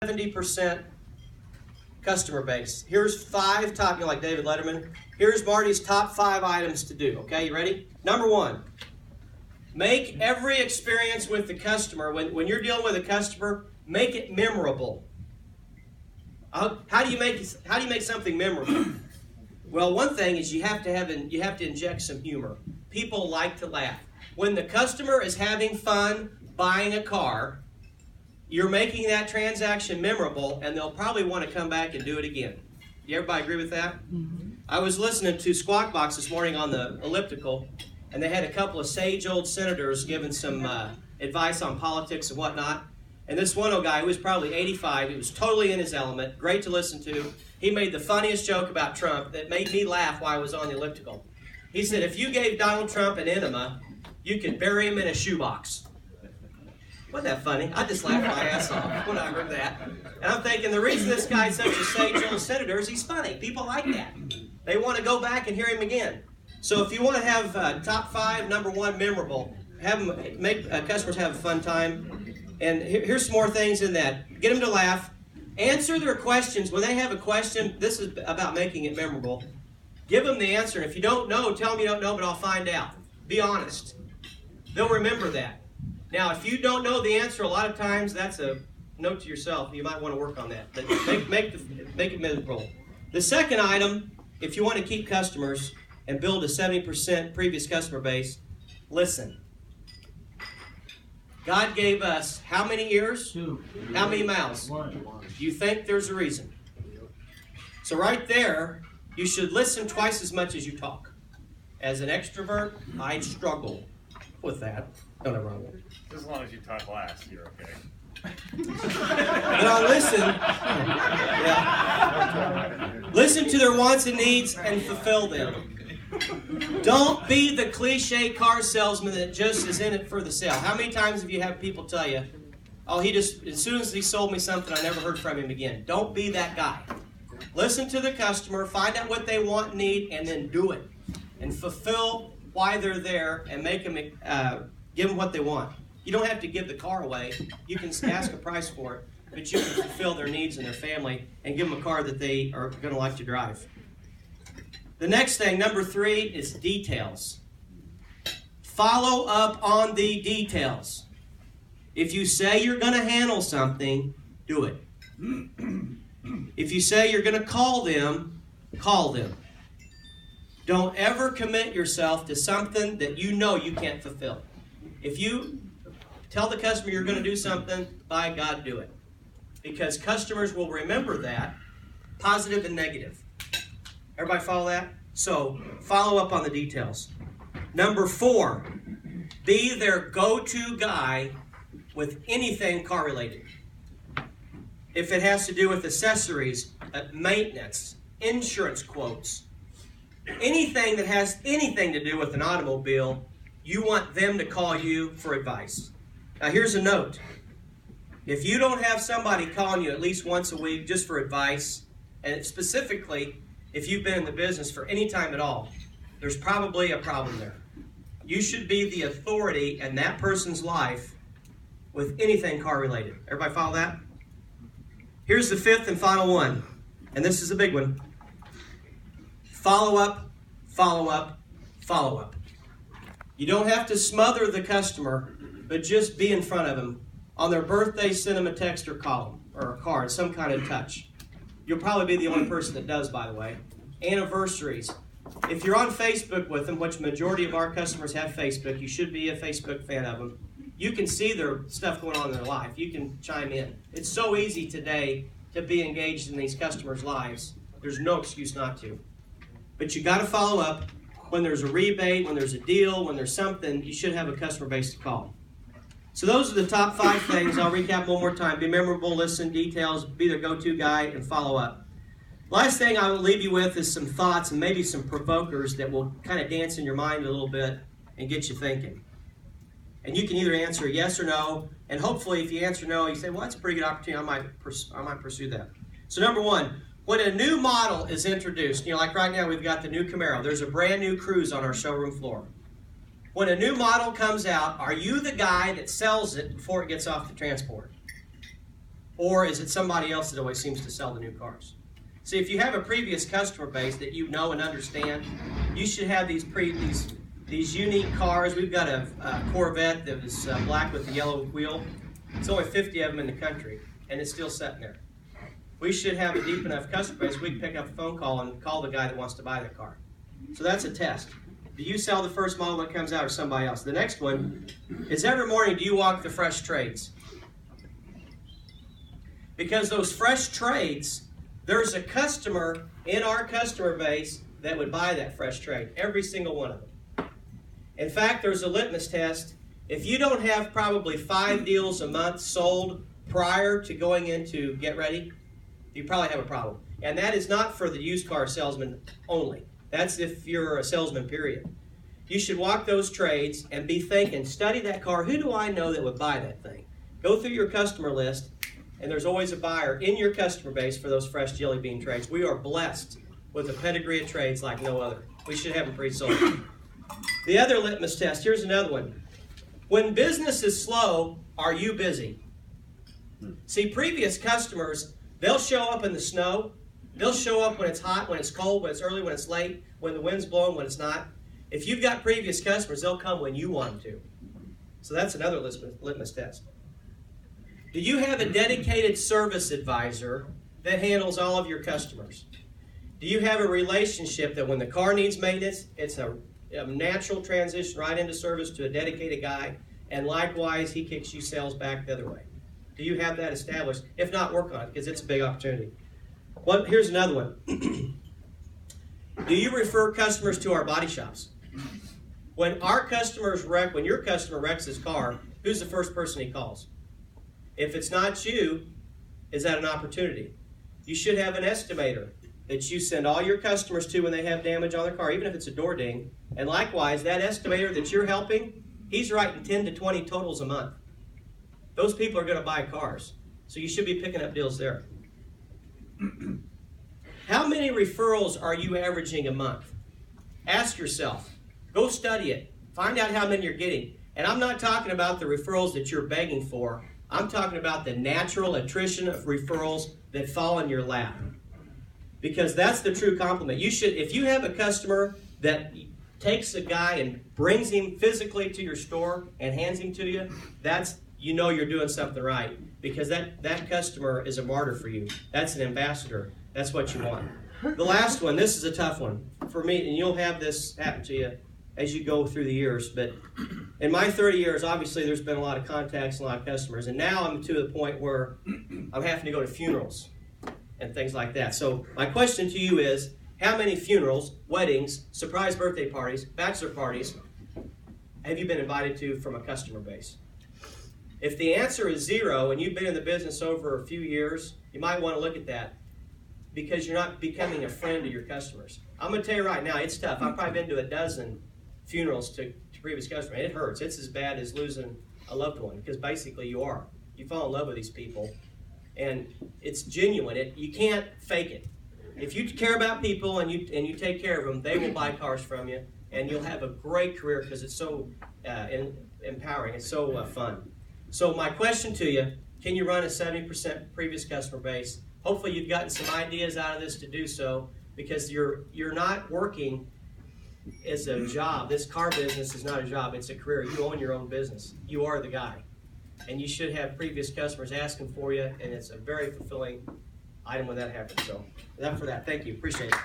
70% customer base. Here's 5 top, like David Letterman. Here's Marty's top 5 items to do. Okay, you ready? Number 1, make every experience with the customer, when you're dealing with a customer, make it memorable. How do you make something memorable? Well, one thing is you have to inject some humor. People like to laugh. When the customer is having fun buying a car, you're making that transaction memorable, and they'll probably want to come back and do it again. Everybody agree with that? Mm-hmm. I was listening to Squawk Box this morning on the elliptical, and they had a couple of sage old senators giving some advice on politics and whatnot. And this one old guy, who was probably 85, he was totally in his element, great to listen to. He made the funniest joke about Trump that made me laugh while I was on the elliptical. He said, if you gave Donald Trump an enema, you could bury him in a shoebox. Wasn't that funny? I just laughed my ass off when I heard that. And I'm thinking, the reason this guy's such a sage old senator is he's funny. People like that. They want to go back and hear him again. So if you want to have top 5, number 1, memorable, have them make customers have a fun time. And here's some more things in that. Get them to laugh. Answer their questions. When they have a question, this is about making it memorable. Give them the answer. And if you don't know, tell them you don't know, but I'll find out. Be honest. They'll remember that. Now, if you don't know the answer, a lot of times that's a note to yourself. You might want to work on that. But make it memorable. The second item, if you want to keep customers and build a 70% previous customer base, listen. God gave us how many ears? 2. How many mouths? 1. You think there's a reason. So right there, you should listen twice as much as you talk. As an extrovert, I struggle with that. Don't ever wrong with it. As long as you talk last, you're okay. Now listen. Yeah. Listen to their wants and needs and fulfill them. Don't be the cliche car salesman that just is in it for the sale. How many times have you had people tell you, oh, as soon as he sold me something, I never heard from him again. Don't be that guy. Listen to the customer, find out what they want and need, and then do it. And fulfill why they're there and make them, give them what they want. You don't have to give the car away. You can ask a price for it, but you can fulfill their needs and their family and give them a car that they are going to like to drive. The next thing, number 3, is details. Follow up on the details. If you say you're going to handle something, do it. If you say you're going to call them, call them. Don't ever commit yourself to something that you know you can't fulfill. If you tell the customer you're going to do something, by God, do it. Because customers will remember that, positive and negative. Everybody follow that? So, follow up on the details. Number 4, be their go-to guy with anything car-related. If it has to do with accessories, maintenance, insurance quotes, anything that has anything to do with an automobile, you want them to call you for advice. Now, here's a note. If you don't have somebody calling you at least once a week just for advice, and specifically, if you've been in the business for any time at all, there's probably a problem there. You should be the authority in that person's life with anything car-related. Everybody follow that? Here's the 5th and final one, and this is a big one. Follow up, follow up, follow up. You don't have to smother the customer, but just be in front of them. On their birthday, send them a text or call them, or a card, some kind of touch. You'll probably be the only person that does, by the way. Anniversaries. If you're on Facebook with them, which majority of our customers have Facebook, you should be a Facebook fan of them. You can see their stuff going on in their life. You can chime in. It's so easy today to be engaged in these customers' lives. There's no excuse not to. But you got to follow up. When there's a rebate, when there's a deal, when there's something, you should have a customer base to call. So those are the top 5 things. I'll recap one more time. Be memorable, listen, details, be the go-to guy, and follow up. Last thing I will leave you with is some thoughts and maybe some provokers that will kind of dance in your mind a little bit and get you thinking. And you can either answer yes or no, and hopefully if you answer no, you say, well, that's a pretty good opportunity. I might pursue that. So number 1, when a new model is introduced, like right now we've got the new Camaro. There's a brand new Cruze on our showroom floor. When a new model comes out, are you the guy that sells it before it gets off the transport? Or is it somebody else that always seems to sell the new cars? See, if you have a previous customer base that you know and understand, you should have these unique cars. We've got a Corvette that was black with the yellow wheel. It's only 50 of them in the country, and it's still sitting there. We should have a deep enough customer base we can pick up a phone call and call the guy that wants to buy that car. So that's a test. Do you sell the first model that comes out or somebody else? The next one is every morning do you walk the fresh trades? Because those fresh trades, there's a customer in our customer base that would buy that fresh trade, every single one of them. In fact, there's a litmus test. If you don't have probably 5 deals a month sold prior to going into Get Ready, you probably have a problem. And that is not for the used car salesman only. That's if you're a salesman, period. You should walk those trades and be thinking, study that car. Who do I know that would buy that thing? Go through your customer list, and there's always a buyer in your customer base for those fresh jelly bean trades. We are blessed with a pedigree of trades like no other. We should have them pre-sold. The other litmus test, here's another one. When business is slow, are you busy? See, previous customers, they'll show up in the snow. They'll show up when it's hot, when it's cold, when it's early, when it's late, when the wind's blowing, when it's not. If you've got previous customers, they'll come when you want them to. So that's another litmus test. Do you have a dedicated service advisor that handles all of your customers? Do you have a relationship that when the car needs maintenance, it's a natural transition right into service to a dedicated guy, and likewise, he kicks you sales back the other way? Do you have that established? If not, work on it, because it's a big opportunity. Here's another one. Do you refer customers to our body shops? When your customer wrecks his car, who's the first person he calls? If it's not you, is that an opportunity? You should have an estimator that you send all your customers to when they have damage on their car, even if it's a door ding. And likewise, that estimator that you're helping, he's writing 10 to 20 totals a month. Those people are going to buy cars. So you should be picking up deals there. How many referrals are you averaging a month? Ask yourself. Go study it. Find out how many you're getting. And I'm not talking about the referrals that you're begging for. I'm talking about the natural attrition of referrals that fall in your lap. Because that's the true compliment. You should, if you have a customer that takes a guy and brings him physically to your store and hands him to you, you know you're doing something right. Because that customer is a martyr for you. That's an ambassador. That's what you want. The last one, this is a tough one for me, and you'll have this happen to you as you go through the years. But in my 30 years, obviously there's been a lot of contacts and a lot of customers. And now I'm to the point where I'm having to go to funerals and things like that. So my question to you is, how many funerals, weddings, surprise birthday parties, bachelor parties have you been invited to from a customer base? If the answer is 0 and you've been in the business over a few years, you might want to look at that because you're not becoming a friend to your customers. I'm going to tell you right now, it's tough. I've probably been to a dozen funerals to previous customers. It hurts. It's as bad as losing a loved one because basically you are. You fall in love with these people and it's genuine. You can't fake it. If you care about people and you take care of them, they will buy cars from you and you'll have a great career because it's so empowering. It's so fun. So my question to you, can you run a 70% previous customer base? Hopefully you've gotten some ideas out of this to do so because you're not working as a job. This car business is not a job, it's a career. You own your own business. You are the guy. And you should have previous customers asking for you, and it's a very fulfilling item when that happens. So enough for that. Thank you. Appreciate it.